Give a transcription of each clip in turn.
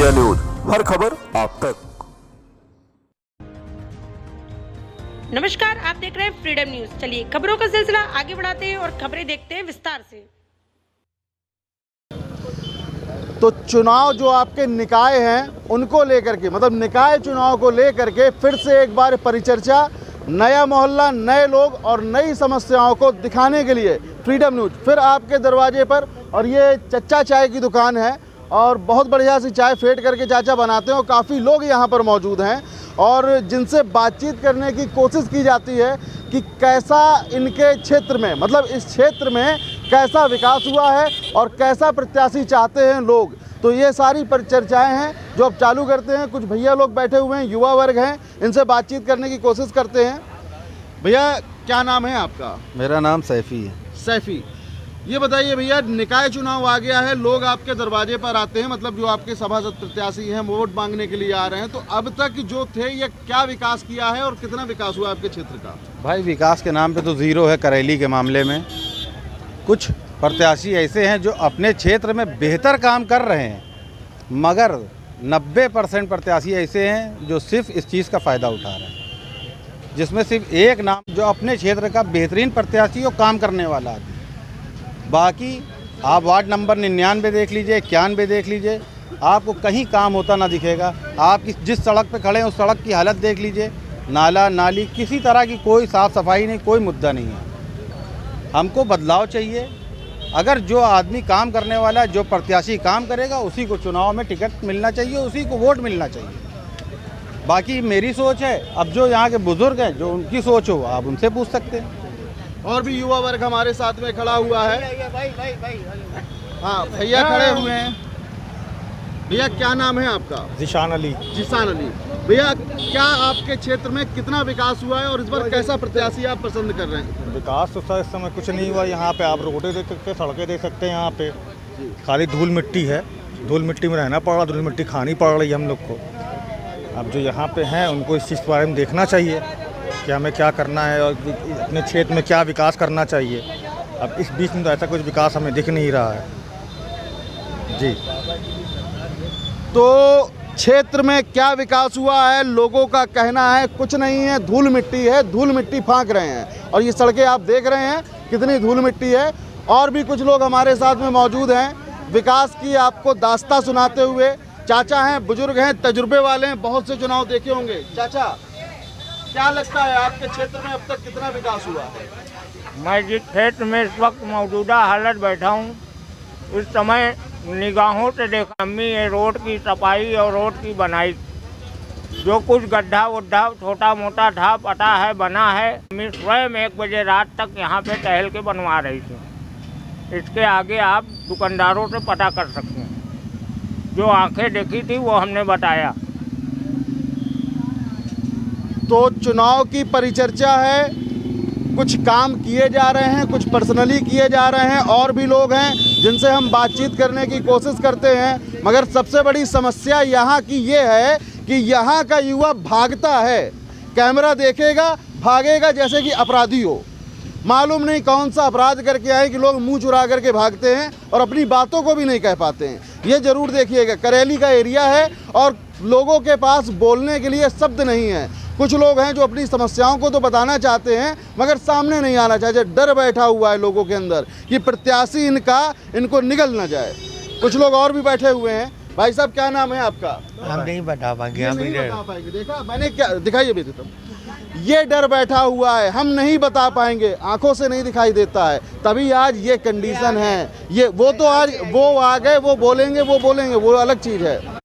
Freedom news, हर खबर आप तक। नमस्कार, आप देख रहे हैं फ्रीडम न्यूज। चलिए खबरों का सिलसिला आगे बढ़ाते हैं और खबरें देखते हैं विस्तार से। तो चुनाव जो आपके निकाय हैं उनको लेकर के, मतलब निकाय चुनाव को लेकर के फिर से एक बार परिचर्चा, नया मोहल्ला, नए लोग और नई समस्याओं को दिखाने के लिए फ्रीडम न्यूज फिर आपके दरवाजे पर। और ये चच्चा चाय की दुकान है और बहुत बढ़िया सी चाय फेंट करके चाचा बनाते हैं और काफ़ी लोग यहाँ पर मौजूद हैं और जिनसे बातचीत करने की कोशिश की जाती है कि कैसा इनके क्षेत्र में, मतलब इस क्षेत्र में कैसा विकास हुआ है और कैसा प्रत्याशी चाहते हैं लोग। तो ये सारी परिचर्चाएं हैं जो अब चालू करते हैं। कुछ भैया लोग बैठे हुए हैं, युवा वर्ग हैं, इनसे बातचीत करने की कोशिश करते हैं। भैया क्या नाम है आपका? मेरा नाम सैफ़ी है। सैफ़ी, ये बताइए भैया, निकाय चुनाव आ गया है, लोग आपके दरवाजे पर आते हैं, मतलब जो आपके सभासद प्रत्याशी हैं वोट मांगने के लिए आ रहे हैं। तो अब तक जो थे ये क्या विकास किया है और कितना विकास हुआ आपके क्षेत्र का? भाई विकास के नाम पे तो ज़ीरो है। करेली के मामले में कुछ प्रत्याशी ऐसे हैं जो अपने क्षेत्र में बेहतर काम कर रहे हैं, मगर 90% प्रत्याशी ऐसे हैं जो सिर्फ इस चीज़ का फ़ायदा उठा रहे हैं, जिसमें सिर्फ एक नाम जो अपने क्षेत्र का बेहतरीन प्रत्याशी और काम करने वाला आदमी। बाकी आप वार्ड नंबर 99 देख लीजिए, 91 देख लीजिए, आपको कहीं काम होता ना दिखेगा। आप जिस सड़क पे खड़े हैं उस सड़क की हालत देख लीजिए, नाला नाली, किसी तरह की कोई साफ़ सफाई नहीं, कोई मुद्दा नहीं है। हमको बदलाव चाहिए। अगर जो आदमी काम करने वाला है, जो प्रत्याशी काम करेगा, उसी को चुनाव में टिकट मिलना चाहिए, उसी को वोट मिलना चाहिए। बाकी मेरी सोच है, अब जो यहाँ के बुज़ुर्ग हैं, जो उनकी सोच हो, आप उनसे पूछ सकते हैं। और भी युवा वर्ग हमारे साथ में खड़ा हुआ है। हाँ भैया खड़े हुए हैं। भैया क्या नाम है आपका? जिशान अली। जिशान अली, भैया क्या आपके क्षेत्र में कितना विकास हुआ है और इस बार कैसा प्रत्याशी आप पसंद कर रहे हैं? विकास तो सर इस समय कुछ नहीं हुआ यहाँ पे। आप रोडें देख सकते हैं, सड़कें देख सकते हैं। यहाँ पे खाली धूल मिट्टी है, धूल मिट्टी में रहना पड़ रहा, धूल मिट्टी खानी पड़ रही है हम लोग को। अब जो यहाँ पे हैं उनको इस चीज़ के बारे में देखना चाहिए कि हमें क्या करना है और अपने क्षेत्र में क्या विकास करना चाहिए। अब इस बीच में तो ऐसा कुछ विकास हमें दिख नहीं रहा है जी। तो क्षेत्र में क्या विकास हुआ है, लोगों का कहना है कुछ नहीं है, धूल मिट्टी है, धूल मिट्टी फांक रहे हैं। और ये सड़कें आप देख रहे हैं कितनी धूल मिट्टी है। और भी कुछ लोग हमारे साथ में मौजूद हैं, विकास की आपको दास्तां सुनाते हुए। चाचा हैं, बुजुर्ग हैं, तजुर्बे वाले हैं, बहुत से चुनाव देखे होंगे। चाचा क्या लगता है आपके क्षेत्र में अब तक कितना विकास हुआ है? मैं जिस क्षेत्र में इस वक्त मौजूदा हालत बैठा हूँ, इस समय निगाहों से देखा, अम्मी ये रोड की सफाई और रोड की बनाई, जो कुछ गड्ढा वड्ढा छोटा मोटा था पता है बना है। अम्मी स्वयं 1 बजे रात तक यहाँ पे टहल के बनवा रही थी। इसके आगे आप दुकानदारों से पता कर सकते हैं, जो आंखें देखी थी वो हमने बताया। तो चुनाव की परिचर्चा है, कुछ काम किए जा रहे हैं, कुछ पर्सनली किए जा रहे हैं, और भी लोग हैं जिनसे हम बातचीत करने की कोशिश करते हैं। मगर सबसे बड़ी समस्या यहाँ की ये है कि यहाँ का युवा भागता है, कैमरा देखेगा भागेगा जैसे कि अपराधी हो। मालूम नहीं कौन सा अपराध करके आए कि लोग मुंह चुरा करके भागते हैं और अपनी बातों को भी नहीं कह पाते हैं। ये ज़रूर देखिएगा, करेली का एरिया है और लोगों के पास बोलने के लिए शब्द नहीं है। कुछ लोग हैं जो अपनी समस्याओं को तो बताना चाहते हैं मगर सामने नहीं आना चाहते। डर बैठा हुआ है लोगों के अंदर कि प्रत्याशी इनको निगल ना जाए। कुछ लोग और भी बैठे हुए हैं। भाई साहब क्या नाम है आपका? हम नहीं बता पाएंगे। हम नहीं बता पाएंगे। देखा मैंने क्या दिखाइए बेटे, तुम ये डर बैठा हुआ है, हम नहीं बता पाएंगे, आंखों से नहीं दिखाई देता है, तभी आज ये कंडीशन है। ये वो तो आज वो आ गए, वो बोलेंगे वो अलग चीज़ है।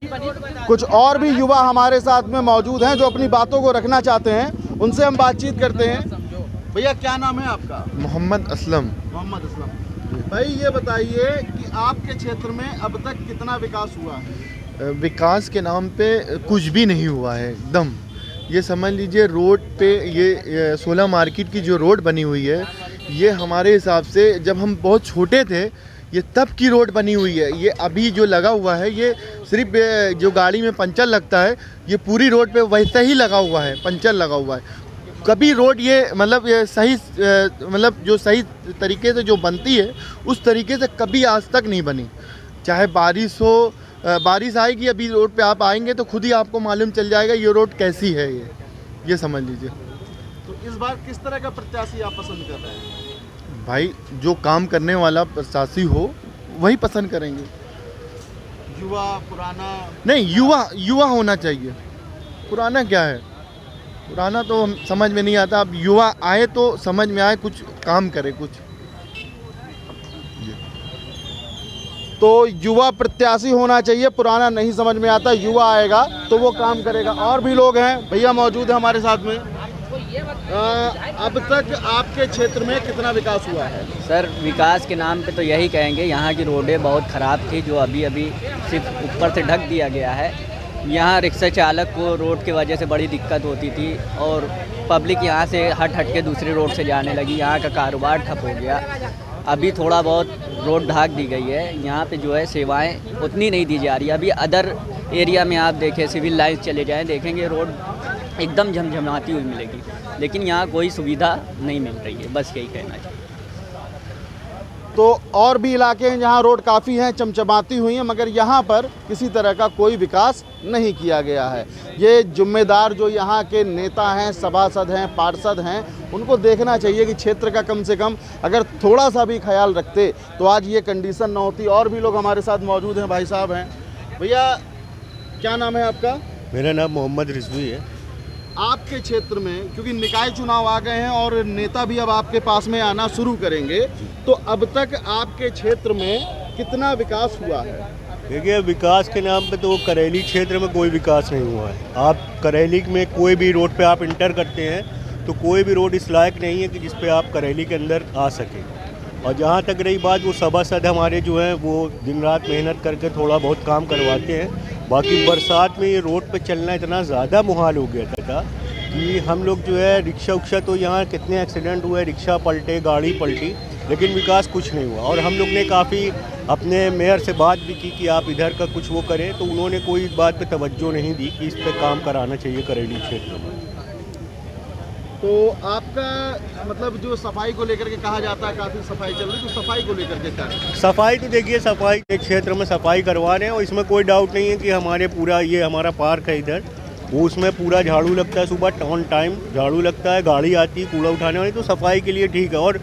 कुछ और भी युवा हमारे साथ में मौजूद हैं जो अपनी बातों को रखना चाहते हैं, उनसे हम बातचीत करते हैं। भैया क्या नाम है आपका? मोहम्मद असलम। मोहम्मद असलम, भाई ये बताइए कि आपके क्षेत्र में अब तक कितना विकास हुआ है? विकास के नाम पे कुछ भी नहीं हुआ है एकदम। ये समझ लीजिए रोड पे ये 16 मार्केट की जो रोड बनी हुई है, ये हमारे हिसाब से जब हम बहुत छोटे थे ये तब की रोड बनी हुई है। ये अभी जो लगा हुआ है ये सिर्फ जो गाड़ी में पंचर लगता है, ये पूरी रोड पे वैसे ही लगा हुआ है, पंचर लगा हुआ है। कभी रोड ये मतलब ये सही मतलब जो सही तरीके से जो बनती है उस तरीके से कभी आज तक नहीं बनी। चाहे बारिश हो, बारिश आएगी, अभी रोड पे आप आएंगे तो खुद ही आपको मालूम चल जाएगा ये रोड कैसी है, ये समझ लीजिए। तो इस बार किस तरह का प्रत्याशी आप पसंद कर रहे हैं? भाई जो काम करने वाला प्रत्याशी हो वही पसंद करेंगे। युवा, पुराना? नहीं, युवा होना चाहिए। पुराना क्या है, पुराना तो हम समझ में नहीं आता। अब युवा आए तो समझ में आए, कुछ काम करे कुछ। तो युवा प्रत्याशी होना चाहिए, पुराना नहीं समझ में आता, युवा आएगा तो वो काम करेगा। और भी लोग हैं, भैया मौजूद है हमारे साथ में। अब तक आपके क्षेत्र में कितना विकास हुआ है? सर विकास के नाम पे तो यही कहेंगे, यहाँ की रोडें बहुत ख़राब थी जो अभी सिर्फ ऊपर से ढक दिया गया है। यहाँ रिक्शा चालक को रोड की वजह से बड़ी दिक्कत होती थी और पब्लिक यहाँ से हट के दूसरी रोड से जाने लगी, यहाँ का कारोबार ठप हो गया। अभी थोड़ा बहुत रोड ढाक दी गई है, यहाँ पे जो है सेवाएं उतनी नहीं दी जा रही। अभी अदर एरिया में आप देखें, सिविल लाइन्स चले जाएं, देखेंगे रोड एकदम झमझमाती हुई मिलेगी, लेकिन यहाँ कोई सुविधा नहीं मिल रही है, बस यही कहना चाहिए। तो और भी इलाके हैं जहां रोड काफ़ी हैं, चमचमाती हुई हैं, मगर यहां पर किसी तरह का कोई विकास नहीं किया गया है। ये जिम्मेदार जो यहाँ के नेता हैं, सभासद हैं, पार्षद हैं, उनको देखना चाहिए कि क्षेत्र का कम से कम अगर थोड़ा सा भी ख्याल रखते तो आज ये कंडीशन ना होती। और भी लोग हमारे साथ मौजूद हैं, भाई साहब हैं। भैया क्या नाम है आपका? मेरा नाम मोहम्मद रिजवी है। आपके क्षेत्र में क्योंकि निकाय चुनाव आ गए हैं और नेता भी अब आपके पास में आना शुरू करेंगे, तो अब तक आपके क्षेत्र में कितना विकास हुआ है? देखिए, विकास के नाम पे तो करेली क्षेत्र में कोई विकास नहीं हुआ है। आप करेली में कोई भी रोड पे आप इंटर करते हैं तो कोई भी रोड इस लायक नहीं है कि जिस पे आप करेली के अंदर आ सकें। और जहाँ तक रही बात, वो सभासद हमारे जो हैं वो दिन रात मेहनत करके थोड़ा बहुत काम करवाते हैं। बाकी बरसात में ये रोड पे चलना इतना ज़्यादा मुहाल हो गया था कि हम लोग जो है रिक्शा उक्शा, तो यहाँ कितने एक्सीडेंट हुए, रिक्शा पलटे, गाड़ी पलटी, लेकिन विकास कुछ नहीं हुआ। और हम लोग ने काफ़ी अपने मेयर से बात भी की कि आप इधर का कुछ वो करें, तो उन्होंने कोई इस बात पे तवज्जो नहीं दी कि इस पे काम कराना चाहिए करेली क्षेत्र में। तो आपका मतलब जो सफाई को लेकर के कहा जाता है काफ़ी सफाई चल रही है, तो सफाई को लेकर के क्या? सफाई तो देखिए, सफाई एक क्षेत्र में सफाई करवा रहे हैं और इसमें कोई डाउट नहीं है कि हमारे पूरा ये हमारा पार्क है इधर, वो उसमें पूरा झाड़ू लगता है, सुबह ऑन टाइम झाड़ू लगता है, गाड़ी आती है कूड़ा उठाने वाली, तो सफाई के लिए ठीक है। और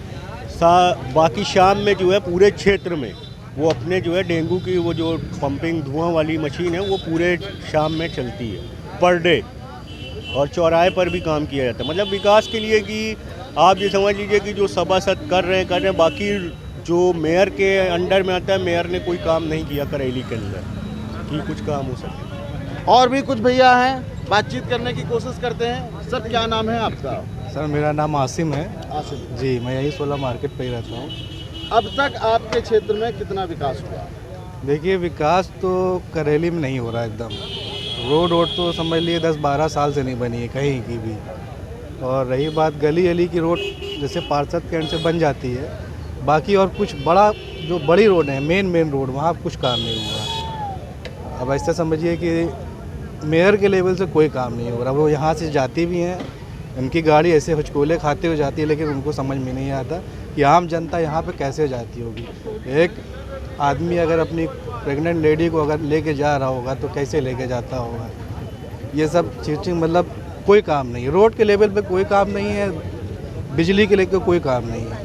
बाकी शाम में जो है पूरे क्षेत्र में वो अपने जो है डेंगू की वो जो पंपिंग धुआं वाली मशीन है वो पूरे शाम में चलती है पर डे, और चौराहे पर भी काम किया जाता है। मतलब विकास के लिए कि आप ये समझ लीजिए कि जो सभासद कर रहे हैं, बाकी जो मेयर के अंडर में आता है, मेयर ने कोई काम नहीं किया करेली के अंदर कि कुछ काम हो सके। और भी कुछ भैया हैं, बातचीत करने की कोशिश करते हैं। सर क्या नाम है आपका? सर मेरा नाम आसिम है। आसिम जी, मैं यही 16 मार्केट पे ही रहता हूँ। अब तक आपके क्षेत्र में कितना विकास हुआ? देखिए, विकास तो करेली में नहीं हो रहा एकदम। रोड तो समझ लिए 10-12 साल से नहीं बनी है कहीं की भी। और रही बात गली गली की रोड, जैसे पार्षद के एंड से बन जाती है, बाकी और कुछ बड़ा जो बड़ी रोड है, मेन रोड, वहाँ कुछ काम नहीं हुआ। अब ऐसा समझिए कि मेयर के लेवल से कोई काम नहीं हो रहा। वो यहाँ से जाती भी हैं, उनकी गाड़ी ऐसे हुचकोले खाते हुए जाती है, लेकिन उनको समझ में नहीं आता कि आम जनता यहाँ पे कैसे जाती होगी। एक आदमी अगर अपनी प्रेग्नेंट लेडी को अगर लेके जा रहा होगा तो कैसे लेके जाता होगा। ये सब चीज़ें मतलब कोई काम नहीं है, रोड के लेवल पे कोई काम नहीं है, बिजली के लेकर कोई काम नहीं है।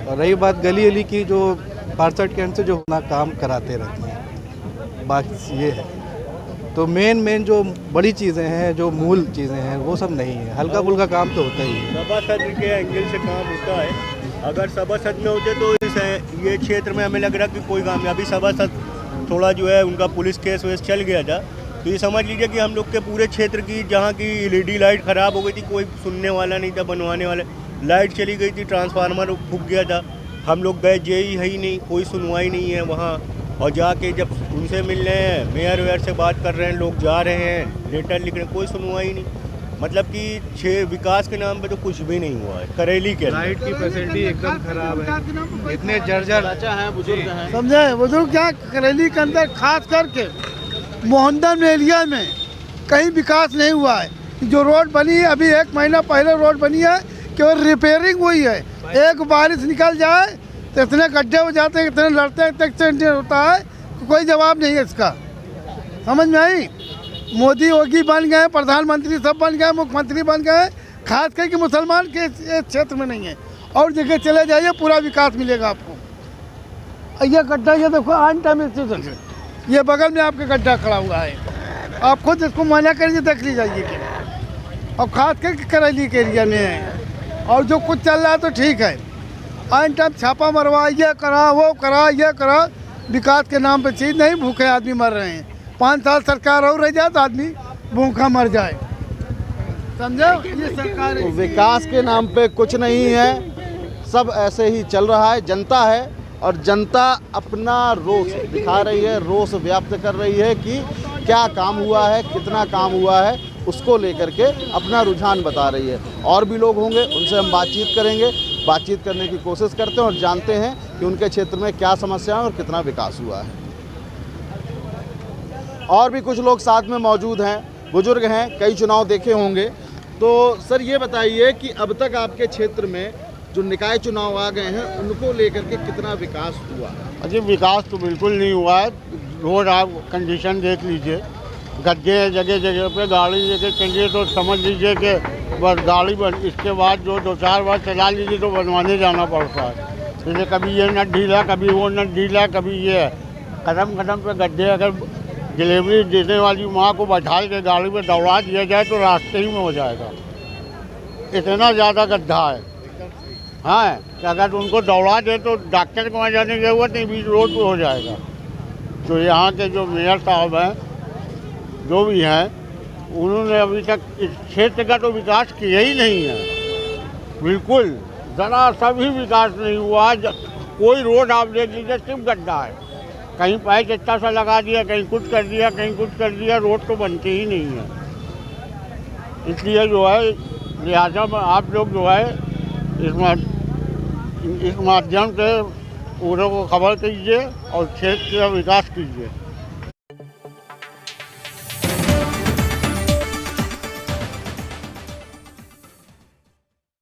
और रही बात गली गली की, जो पार्षद के से जो अपना काम कराते रहते हैं, बात ये है। तो मेन जो बड़ी चीज़ें हैं, जो मूल चीज़ें हैं, वो सब नहीं है। हल्का फुल्का काम तो होता ही है। सभासद के एंगल से काम होता है। अगर सभासद में होते तो ये क्षेत्र में हमें लग रहा कि कोई काम नहीं। अभी सभासद थोड़ा जो है उनका पुलिस केस वेस चल गया था, तो ये समझ लीजिए कि हम लोग के पूरे क्षेत्र की जहाँ की LED लाइट ख़राब हो गई थी, कोई सुनने वाला नहीं था, बनवाने वाला। लाइट चली गई थी, ट्रांसफार्मर फूक गया था, हम लोग गए, जेई है ही नहीं, कोई सुनवाई नहीं है वहाँ। और जाके जब उनसे मिल रहे हैं, मेयर वेयर से बात कर रहे हैं, लोग जा रहे हैं, लेटर लिख रहे हैं, कोई सुनवाई नहीं। मतलब कि विकास के नाम पे तो कुछ भी नहीं हुआ है करेली के। लाइट की फैसिलिटी एकदम खराब है, इतने जर्जर हैं, बुजुर्ग हैं, समझे बुजुर्ग, क्या करेली के अंदर खास करके मोहनदन एरिया में कहीं विकास नहीं हुआ है। जो रोड बनी है अभी 1 महीना पहले रोड बनी है, केवल रिपेयरिंग हुई है। एक बारिश निकल जाए तो इतने गड्ढे हो जाते हैं, इतने लड़ते हैं, इतने एक्सीडेंट होता है, कोई जवाब नहीं है इसका। समझ में आई? मोदी योगी बन गए, प्रधानमंत्री सब बन गए, मुख्यमंत्री बन गए, खास करके मुसलमान के इस क्षेत्र में नहीं है। और जगह चले जाइए पूरा विकास मिलेगा आपको। ये गड्ढा ये देखो आन टाइम स्टेशन से, ये बगल में आपके गड्ढा खड़ा हुआ है, आप खुद इसको माना करिए, देख लीजिए कि और खास करके करैली के एरिया में है। और जो कुछ चल रहा है तो ठीक है, आन टाइम छापा मरवा, ये करा वो करा ये करा, विकास के नाम पे चीज़ नहीं, भूखे आदमी मर रहे हैं। 5 साल सरकार और रह जाए तो आदमी भूखा मर जाए, समझो? ये सरकार है। विकास के नाम पे कुछ नहीं है, सब ऐसे ही चल रहा है। जनता है और जनता अपना रोष दिखा रही है, रोष व्यक्त कर रही है कि क्या काम हुआ है, कितना काम हुआ है, उसको लेकर के अपना रुझान बता रही है। और भी लोग होंगे, उनसे हम बातचीत करेंगे, बातचीत करने की कोशिश करते हैं और जानते हैं कि उनके क्षेत्र में क्या समस्याएं और कितना विकास हुआ है। और भी कुछ लोग साथ में मौजूद हैं, बुजुर्ग हैं, कई चुनाव देखे होंगे। तो सर ये बताइए कि अब तक आपके क्षेत्र में जो निकाय चुनाव आ गए हैं उनको लेकर के कितना विकास हुआ? अजी विकास तो बिल्कुल नहीं हुआ है। रोड आप कंडीशन देख लीजिए, गड्ढे हैं जगह जगह पे, गाड़ी लेके चलिए तो समझ लीजिए कि बस गाड़ी बन, इसके बाद जो 2-4 बार चला लीजिए तो बनवाने जाना पड़ता है। जैसे कभी ये नट ढीला, कभी वो नट ढीला, कभी ये है, कदम कदम पे गड्ढे। अगर डिलीवरी देने वाली माँ को बैठा के गाड़ी में दौड़ा दिया जाए तो रास्ते ही में हो जाएगा, इतना ज़्यादा गड्ढा है। हाँ, कि अगर उनको दौड़ा दे तो डॉक्टर को वहाँ जाने की जरूरत नहीं, बीच रोड पे हो जाएगा। तो यहाँ के जो मेयर साहब हैं, जो भी हैं, उन्होंने अभी तक इस क्षेत्र का तो विकास किया ही नहीं है, बिल्कुल ज़रा सा भी विकास नहीं हुआ। कोई रोड आप देख लीजिए, सिर्फ गड्ढा है, कहीं पैच अच्छा सा लगा दिया, कहीं कुछ कर दिया, कहीं कुछ कर दिया, रोड तो बनते ही नहीं है। इसलिए जो है, लिहाजा आप लोग जो है इस माध्यम से पूरे को खबर कीजिए और क्षेत्र का विकास कीजिए।